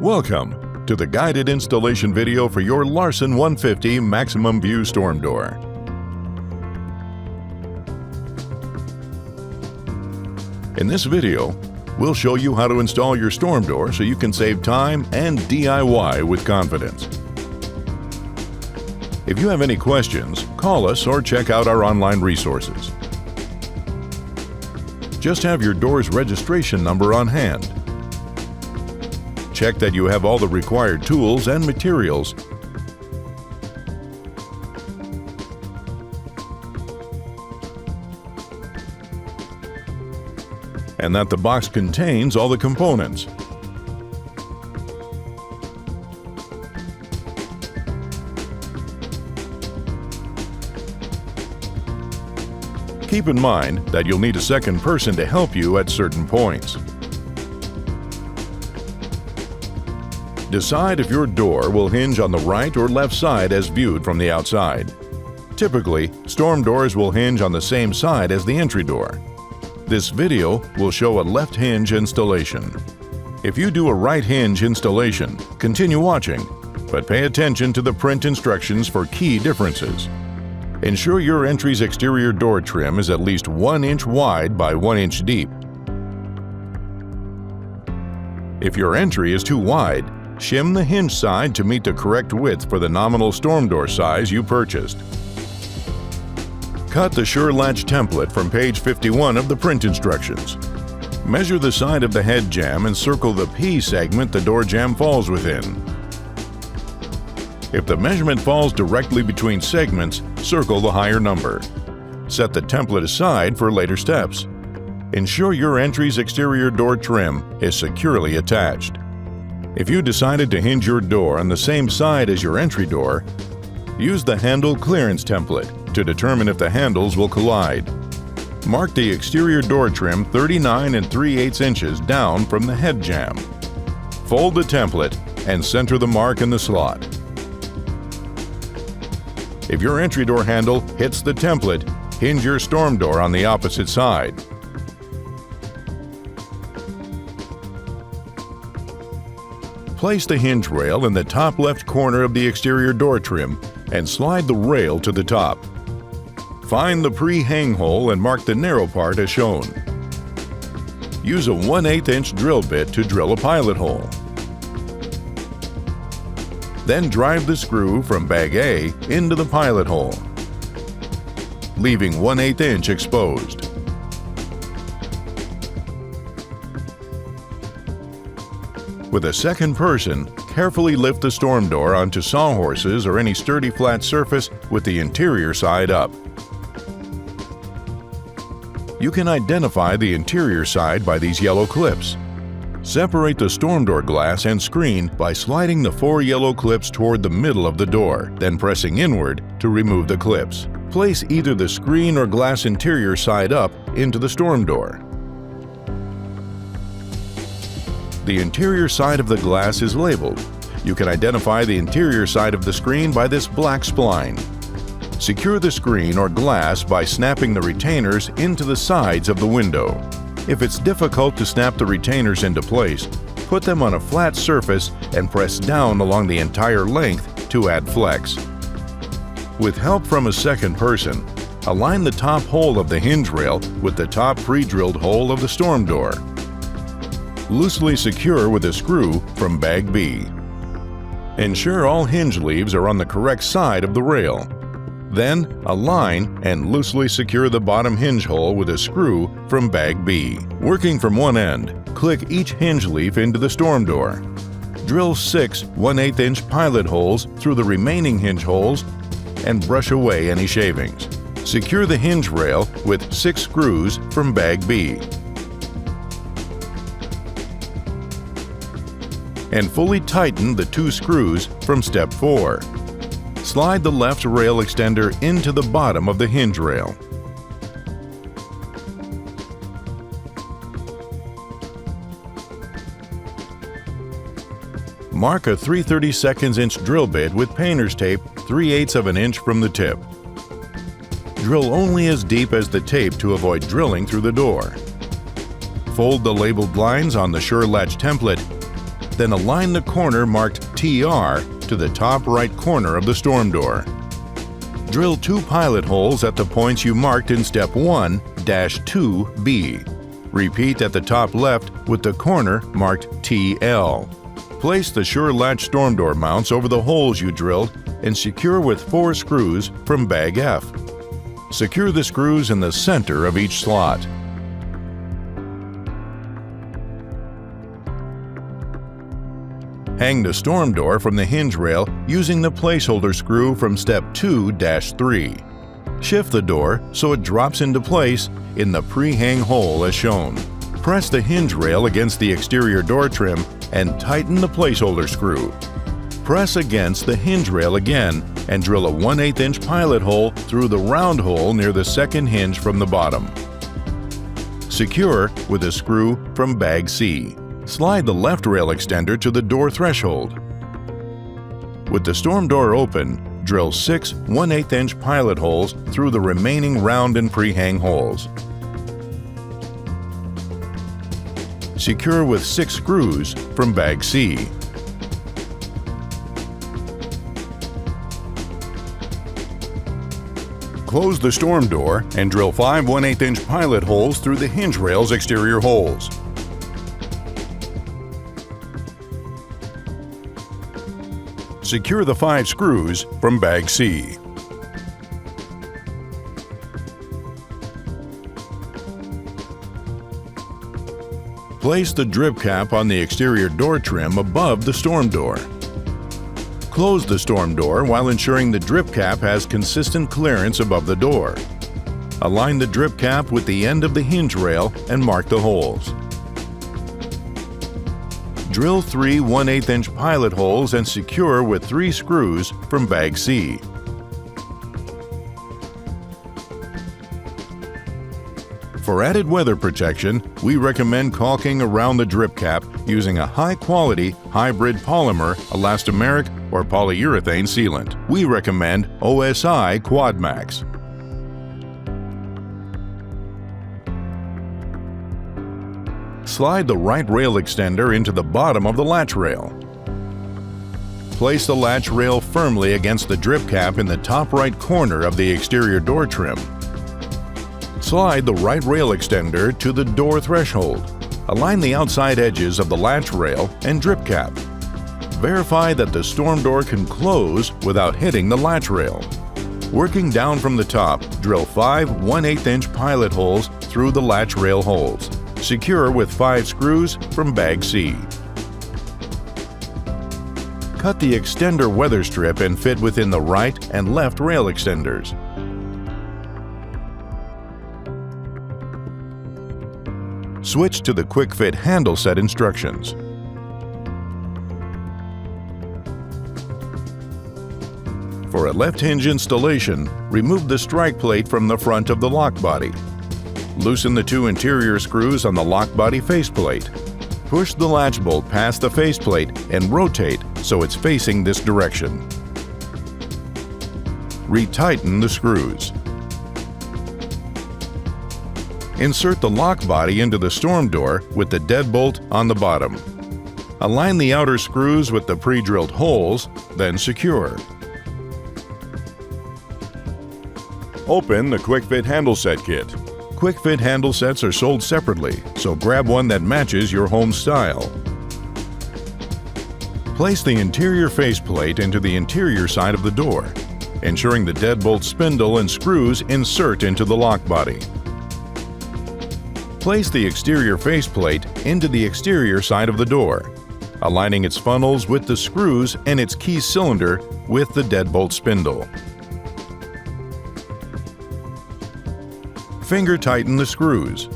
Welcome to the guided installation video for your Larson 150 Maximum View Storm Door. In this video, we'll show you how to install your storm door so you can save time and DIY with confidence. If you have any questions, call us or check out our online resources. Just have your door's registration number on hand. Check that you have all the required tools and materials, and that the box contains all the components. Keep in mind that you'll need a second person to help you at certain points. Decide if your door will hinge on the right or left side as viewed from the outside. Typically, storm doors will hinge on the same side as the entry door. This video will show a left hinge installation. If you do a right hinge installation, continue watching, but pay attention to the print instructions for key differences. Ensure your entry's exterior door trim is at least 1 inch wide by 1 inch deep. If your entry is too wide, shim the hinge side to meet the correct width for the nominal storm door size you purchased. Cut the SureLatch template from page 51 of the print instructions. Measure the side of the head jamb and circle the P segment the door jamb falls within. If the measurement falls directly between segments, circle the higher number. Set the template aside for later steps. Ensure your entry's exterior door trim is securely attached. If you decided to hinge your door on the same side as your entry door, use the handle clearance template to determine if the handles will collide. Mark the exterior door trim 39 3/8 inches down from the head jamb. Fold the template and center the mark in the slot. If your entry door handle hits the template, hinge your storm door on the opposite side. Place the hinge rail in the top left corner of the exterior door trim and slide the rail to the top. Find the pre-hang hole and mark the narrow part as shown. Use a 1/8 inch drill bit to drill a pilot hole. Then drive the screw from bag A into the pilot hole, leaving 1/8 inch exposed. With a second person, carefully lift the storm door onto sawhorses or any sturdy flat surface with the interior side up. You can identify the interior side by these yellow clips. Separate the storm door glass and screen by sliding the 4 yellow clips toward the middle of the door, then pressing inward to remove the clips. Place either the screen or glass interior side up into the storm door. The interior side of the glass is labeled. You can identify the interior side of the screen by this black spline. Secure the screen or glass by snapping the retainers into the sides of the window. If it's difficult to snap the retainers into place, put them on a flat surface and press down along the entire length to add flex. With help from a second person, align the top hole of the hinge rail with the top pre-drilled hole of the storm door. Loosely secure with a screw from bag B. Ensure all hinge leaves are on the correct side of the rail. Then, align and loosely secure the bottom hinge hole with a screw from bag B. Working from one end, click each hinge leaf into the storm door. Drill 6 1/8 inch pilot holes through the remaining hinge holes and brush away any shavings. Secure the hinge rail with 6 screws from bag B. And fully tighten the 2 screws from step 4. Slide the left rail extender into the bottom of the hinge rail. Mark a 3/32 inch drill bit with painter's tape 3/8 of an inch from the tip. Drill only as deep as the tape to avoid drilling through the door. Fold the labeled lines on the SureLatch template then align the corner marked TR to the top right corner of the storm door. Drill 2 pilot holes at the points you marked in Step 1-2B. Repeat at the top left with the corner marked TL. Place the Sure-Latch storm door mounts over the holes you drilled and secure with 4 screws from bag F. Secure the screws in the center of each slot. Hang the storm door from the hinge rail using the placeholder screw from Step 2-3. Shift the door so it drops into place in the pre-hang hole as shown. Press the hinge rail against the exterior door trim and tighten the placeholder screw. Press against the hinge rail again and drill a 1/8 inch pilot hole through the round hole near the second hinge from the bottom. Secure with a screw from bag C. Slide the left rail extender to the door threshold. With the storm door open, drill 6 1/8 inch pilot holes through the remaining round and pre-hang holes. Secure with 6 screws from bag C. Close the storm door and drill 5 1/8 inch pilot holes through the hinge rail's exterior holes. Secure the 5 screws from bag C. Place the drip cap on the exterior door trim above the storm door. Close the storm door while ensuring the drip cap has consistent clearance above the door. Align the drip cap with the end of the hinge rail and mark the holes. Drill 3 1/8 inch pilot holes and secure with 3 screws from bag C. For added weather protection, we recommend caulking around the drip cap using a high-quality hybrid polymer, elastomeric, or polyurethane sealant. We recommend OSI QuadMax. Slide the right rail extender into the bottom of the latch rail. Place the latch rail firmly against the drip cap in the top right corner of the exterior door trim. Slide the right rail extender to the door threshold. Align the outside edges of the latch rail and drip cap. Verify that the storm door can close without hitting the latch rail. Working down from the top, drill 5 1/8 inch pilot holes through the latch rail holes. Secure with 5 screws from bag C. Cut the extender weather strip and fit within the right and left rail extenders. Switch to the quick fit handle set instructions. For a left hinge installation, remove the strike plate from the front of the lock body. Loosen the 2 interior screws on the lock body faceplate. Push the latch bolt past the faceplate and rotate so it's facing this direction. Retighten the screws. Insert the lock body into the storm door with the deadbolt on the bottom. Align the outer screws with the pre-drilled holes, then secure. Open the Quick Fit Handle Set Kit. Quick Fit handle sets are sold separately, so grab one that matches your home style. Place the interior faceplate into the interior side of the door, ensuring the deadbolt spindle and screws insert into the lock body. Place the exterior faceplate into the exterior side of the door, aligning its funnels with the screws and its key cylinder with the deadbolt spindle. Finger tighten the screws.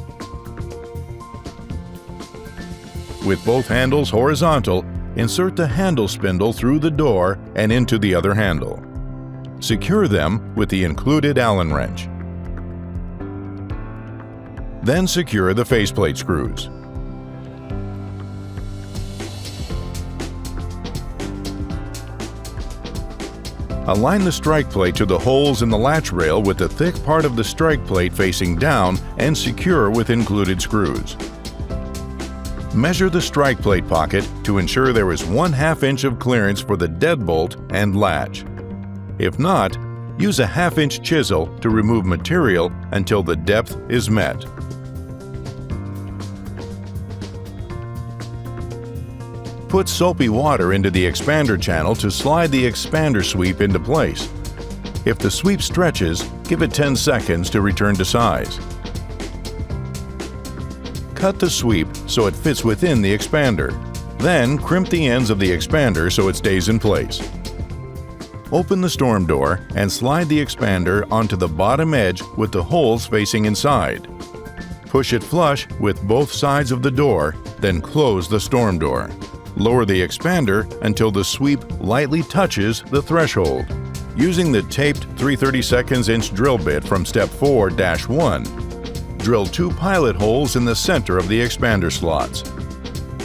With both handles horizontal, insert the handle spindle through the door and into the other handle. Secure them with the included Allen wrench. Then secure the faceplate screws. Align the strike plate to the holes in the latch rail with the thick part of the strike plate facing down and secure with included screws. Measure the strike plate pocket to ensure there is 1/2 inch of clearance for the deadbolt and latch. If not, use a 1/2 inch chisel to remove material until the depth is met. Put soapy water into the expander channel to slide the expander sweep into place. If the sweep stretches, give it 10 seconds to return to size. Cut the sweep so it fits within the expander. Then crimp the ends of the expander so it stays in place. Open the storm door and slide the expander onto the bottom edge with the holes facing inside. Push it flush with both sides of the door, then close the storm door. Lower the expander until the sweep lightly touches the threshold. Using the taped 3/32 drill bit from step 4-1, drill 2 pilot holes in the center of the expander slots.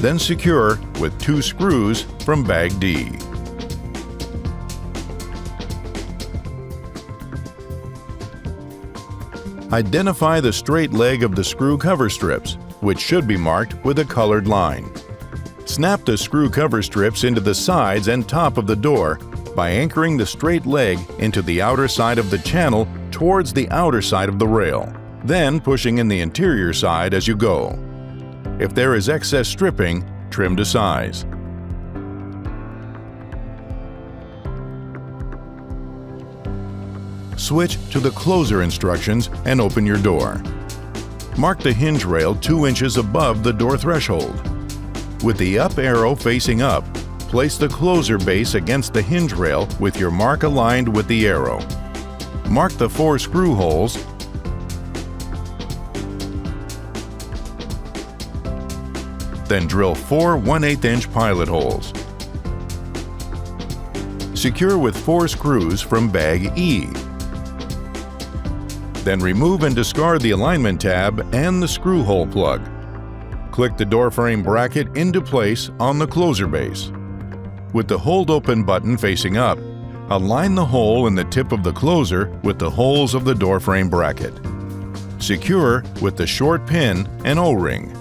Then secure with 2 screws from bag D. Identify the straight leg of the screw cover strips, which should be marked with a colored line. Snap the screw cover strips into the sides and top of the door by anchoring the straight leg into the outer side of the channel towards the outer side of the rail, then pushing in the interior side as you go. If there is excess stripping, trim to size. Switch to the closer instructions and open your door. Mark the hinge rail 2 inches above the door threshold. With the up arrow facing up, place the closer base against the hinge rail with your mark aligned with the arrow. Mark the 4 screw holes then drill 4 1/8 inch pilot holes. Secure with 4 screws from bag E. Then remove and discard the alignment tab and the screw hole plug. Click the door frame bracket into place on the closer base. With the hold open button facing up, align the hole in the tip of the closer with the holes of the door frame bracket. Secure with the short pin and O-ring.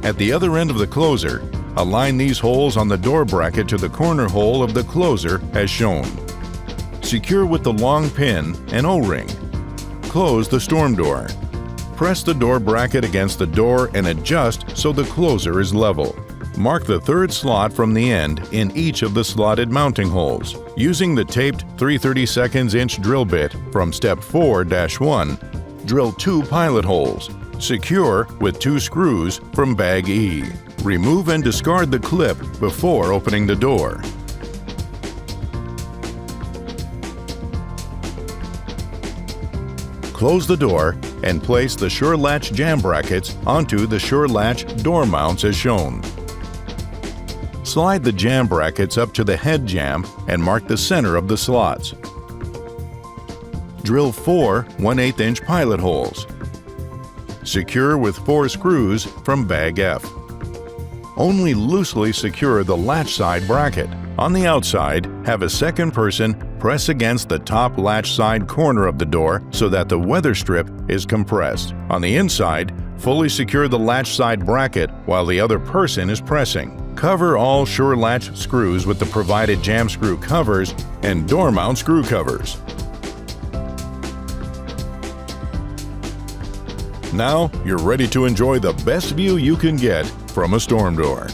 At the other end of the closer, align these holes on the door bracket to the corner hole of the closer as shown. Secure with the long pin and O-ring. Close the storm door. Press the door bracket against the door and adjust so the closer is level. Mark the 3rd slot from the end in each of the slotted mounting holes. Using the taped 3/32 drill bit from step 4-1, drill 2 pilot holes. Secure with 2 screws from bag E. Remove and discard the clip before opening the door. Close the door and place the Sure Latch jam brackets onto the Sure Latch door mounts as shown. Slide the jam brackets up to the head jam and mark the center of the slots. Drill 4 1/8 inch pilot holes. Secure with 4 screws from bag F. Only loosely secure the latch side bracket. On the outside, have a second person press against the top latch side corner of the door so that the weather strip is compressed. On the inside, fully secure the latch side bracket while the other person is pressing. Cover all Sure Latch screws with the provided jam screw covers and door mount screw covers. Now you're ready to enjoy the best view you can get from a storm door.